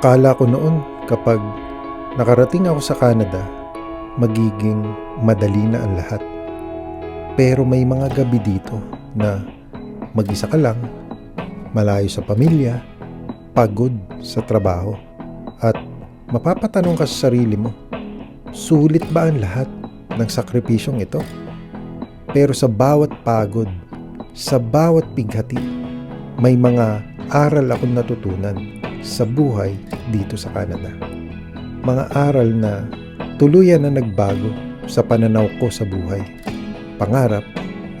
Akala ko noon kapag nakarating ako sa Canada, magiging madali na ang lahat. Pero may mga gabi dito na mag-isa ka lang, malayo sa pamilya, pagod sa trabaho, at mapapatanong ka sa sarili mo, sulit ba ang lahat ng sakripisyong ito? Pero sa bawat pagod, sa bawat pighati, may mga aral akong natutunan sa buhay dito sa Canada. Mga aral na tuluyan na nagbago sa pananaw ko sa buhay, pangarap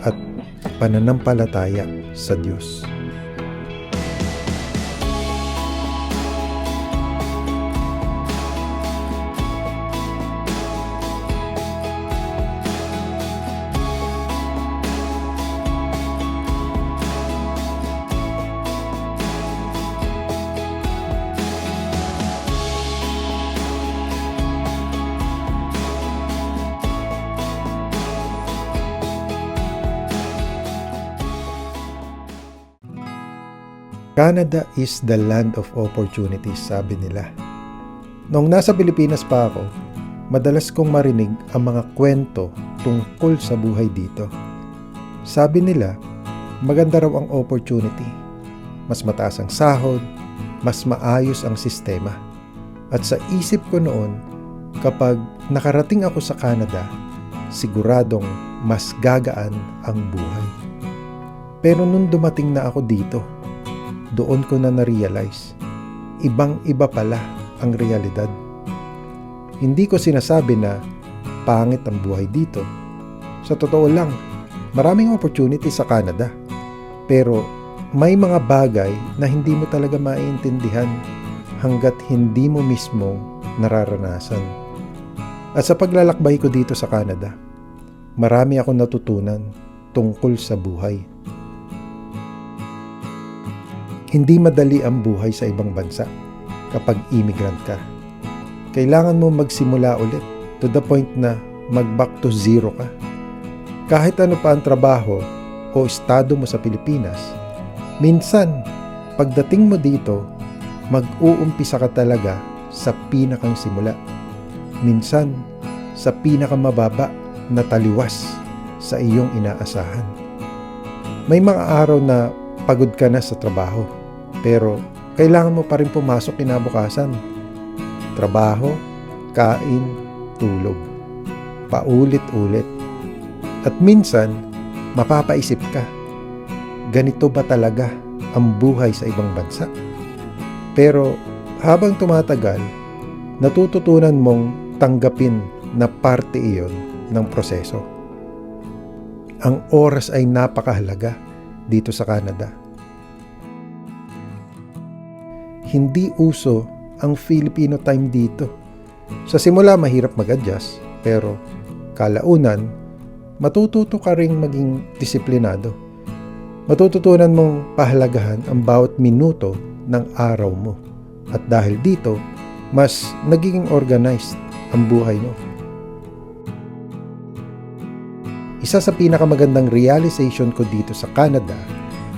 at pananampalataya sa Diyos. Canada is the land of opportunities, sabi nila. Noong nasa Pilipinas pa ako, madalas kong marinig ang mga kwento tungkol sa buhay dito. Sabi nila, maganda raw ang opportunity. Mas mataas ang sahod, mas maayos ang sistema. At sa isip ko noon, kapag nakarating ako sa Canada, siguradong mas gagaan ang buhay. Pero nung dumating na ako dito, doon ko na na-realize, ibang-iba pala ang realidad. Hindi ko sinasabi na pangit ang buhay dito. Sa totoo lang, maraming opportunity sa Canada. Pero may mga bagay na hindi mo talaga maiintindihan hanggat hindi mo mismo nararanasan. At sa paglalakbay ko dito sa Canada, marami akong natutunan tungkol sa buhay. Hindi madali ang buhay sa ibang bansa kapag immigrant ka. Kailangan mo magsimula ulit to the point na mag-back to zero ka. Kahit ano pa ang trabaho o estado mo sa Pilipinas, minsan, pagdating mo dito, mag-uumpisa ka talaga sa pinakang simula. Minsan, sa pinakamababa na taliwas sa iyong inaasahan. May mga araw na pagod ka na sa trabaho. Pero kailangan mo pa rin pumasok kinabukasan. Trabaho, kain, tulog. Paulit-ulit. At minsan, mapapaisip ka, ganito ba talaga ang buhay sa ibang bansa? Pero habang tumatagal, natututunan mong tanggapin na parte iyon ng proseso. Ang oras ay napakahalaga dito sa Canada. Hindi uso ang Filipino time dito. Sa simula, mahirap mag-adjust, pero kalaunan, matututo ka ring maging disiplinado. Matututunan mong pahalagahan ang bawat minuto ng araw mo. At dahil dito, mas nagiging organized ang buhay mo. Isa sa pinakamagandang realization ko dito sa Canada,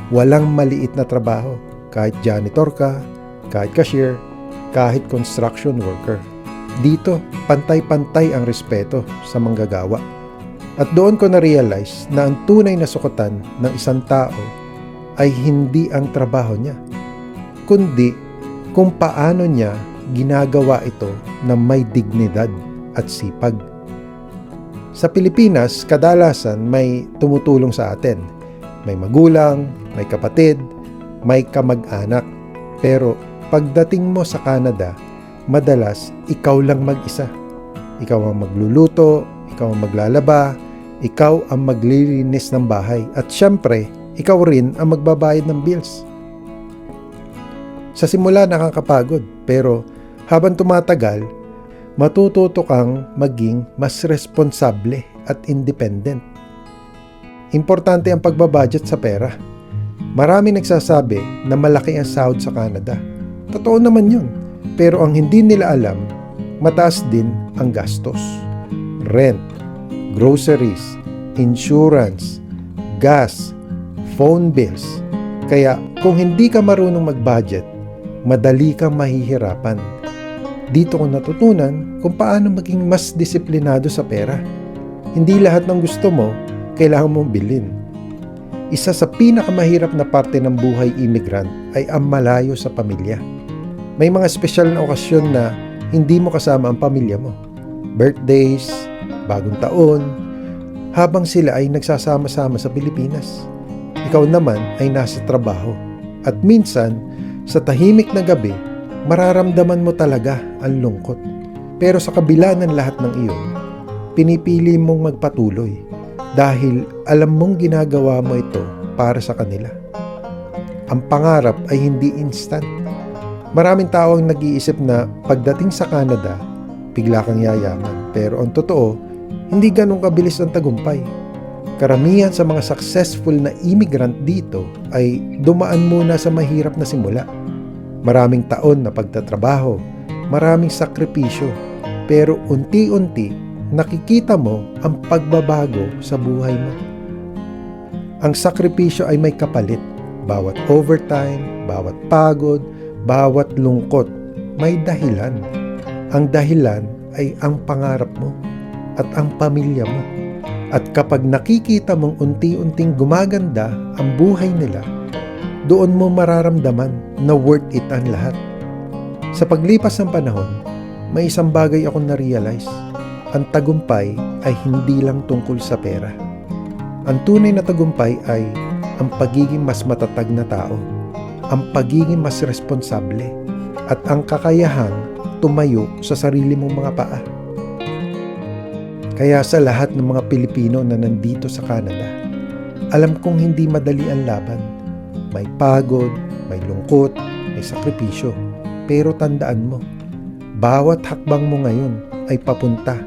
walang maliit na trabaho. Kahit janitor ka, kahit cashier, kahit construction worker. Dito, pantay-pantay ang respeto sa manggagawa. At doon ko na-realize na ang tunay na sukatan ng isang tao ay hindi ang trabaho niya, kundi kung paano niya ginagawa ito na may dignidad at sipag. Sa Pilipinas, kadalasan may tumutulong sa atin. May magulang, may kapatid, may kamag-anak. Pero pagdating mo sa Canada, madalas ikaw lang mag-isa. Ikaw ang magluluto, ikaw ang maglalaba, ikaw ang maglilinis ng bahay. At syempre, ikaw rin ang magbabayad ng bills. Sa simula nakakapagod, pero habang tumatagal, matututo kang maging mas responsable at independent. Importante ang pagbabudget sa pera. Marami nagsasabi na malaki ang sahod sa Canada. Totoo naman yun. Pero ang hindi nila alam, mataas din ang gastos. Rent, groceries, insurance, gas, phone bills. Kaya kung hindi ka marunong mag-budget, madali kang mahihirapan. Dito ko natutunan kung paano maging mas disiplinado sa pera. Hindi lahat ng gusto mo, kailangan mong bilhin. Isa sa pinakamahirap na parte ng buhay immigrant ay ang malayo sa pamilya. May mga espesyal na okasyon na hindi mo kasama ang pamilya mo. Birthdays, bagong taon, habang sila ay nagsasama-sama sa Pilipinas. Ikaw naman ay nasa trabaho. At minsan, sa tahimik na gabi, mararamdaman mo talaga ang lungkot. Pero sa kabila ng lahat ng iyon, pinipili mong magpatuloy dahil alam mong ginagawa mo ito para sa kanila. Ang pangarap ay hindi instant. Maraming tao ang nag-iisip na pagdating sa Canada, bigla kang yayaman. Pero ang totoo, hindi ganun kabilis ang tagumpay. Karamihan sa mga successful na immigrant dito ay dumaan muna sa mahirap na simula. Maraming taon na pagtatrabaho, maraming sakripisyo, pero unti-unti nakikita mo ang pagbabago sa buhay mo. Ang sakripisyo ay may kapalit. Bawat overtime, bawat pagod, bawat lungkot, may dahilan. Ang dahilan ay ang pangarap mo at ang pamilya mo. At kapag nakikita mong unti-unting gumaganda ang buhay nila, doon mo mararamdaman na worth it ang lahat. Sa paglipas ng panahon, may isang bagay akong na-realize. Ang tagumpay ay hindi lang tungkol sa pera. Ang tunay na tagumpay ay ang pagiging mas matatag na tao, ang pagiging mas responsable, at ang kakayahang tumayo sa sarili mong mga paa. Kaya sa lahat ng mga Pilipino na nandito sa Canada, alam kong hindi madali ang laban. May pagod, may lungkot, may sakripisyo. Pero tandaan mo, bawat hakbang mo ngayon ay papunta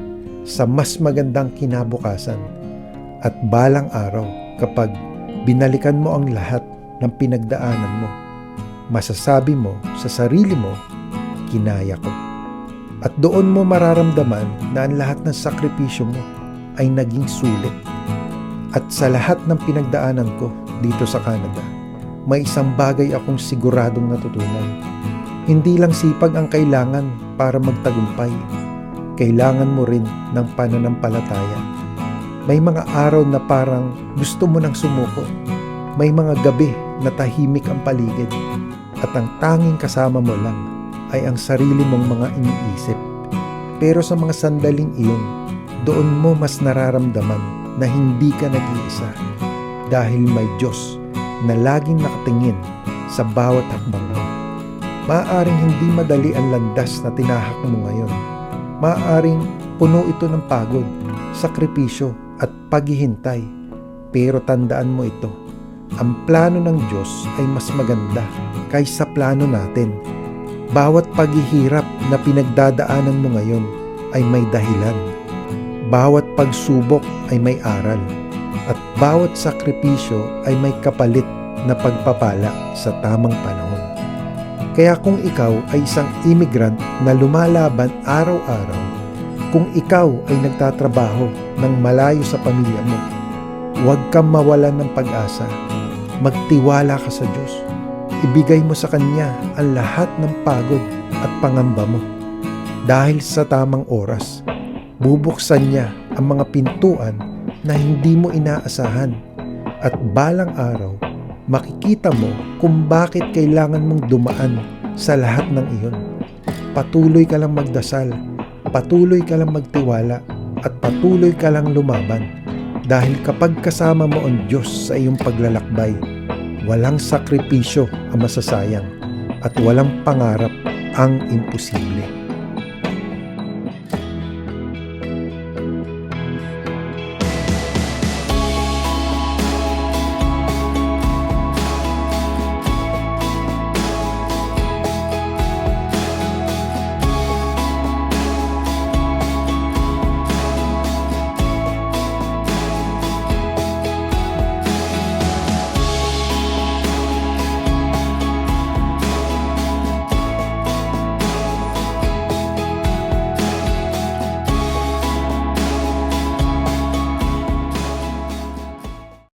sa mas magandang kinabukasan. At balang araw, kapag binalikan mo ang lahat ng pinagdaanan mo, masasabi mo sa sarili mo, kinaya ko. At doon mo mararamdaman na ang lahat ng sakripisyo mo ay naging sulit. At sa lahat ng pinagdaanan ko dito sa Canada, may isang bagay akong siguradong natutunan. Hindi lang sipag ang kailangan para magtagumpay. Kailangan mo rin ng pananampalataya. May mga araw na parang gusto mo nang sumuko. May mga gabi na tahimik ang paligid. At ang tanging kasama mo lang ay ang sarili mong mga iniisip. Pero sa mga sandaling iyon, doon mo mas nararamdaman na hindi ka nag-iisa. Dahil may Diyos na laging nakatingin sa bawat hakbang mo. Maaaring hindi madali ang landas na tinahak mo ngayon. Maaaring puno ito ng pagod, sakripisyo at paghihintay. Pero tandaan mo ito, ang plano ng Diyos ay mas maganda kaysa plano natin. Bawat paghihirap na pinagdadaanan mo ngayon ay may dahilan. Bawat pagsubok ay may aral. At bawat sakripisyo ay may kapalit na pagpapala sa tamang panahon. Kaya kung ikaw ay isang immigrant na lumalaban araw-araw, kung ikaw ay nagtatrabaho ng malayo sa pamilya mo, huwag kang mawalan ng pag-asa. Magtiwala ka sa Diyos. Ibigay mo sa Kanya ang lahat ng pagod at pangamba mo. Dahil sa tamang oras, bubuksan Niya ang mga pintuan na hindi mo inaasahan. At balang araw, makikita mo kung bakit kailangan mong dumaan sa lahat ng iyon. Patuloy ka lang magdasal, patuloy ka lang magtiwala, at patuloy ka lang lumaban. Dahil kapag kasama mo ang Diyos sa iyong paglalakbay, walang sakripisyo ang masasayang at walang pangarap ang imposible.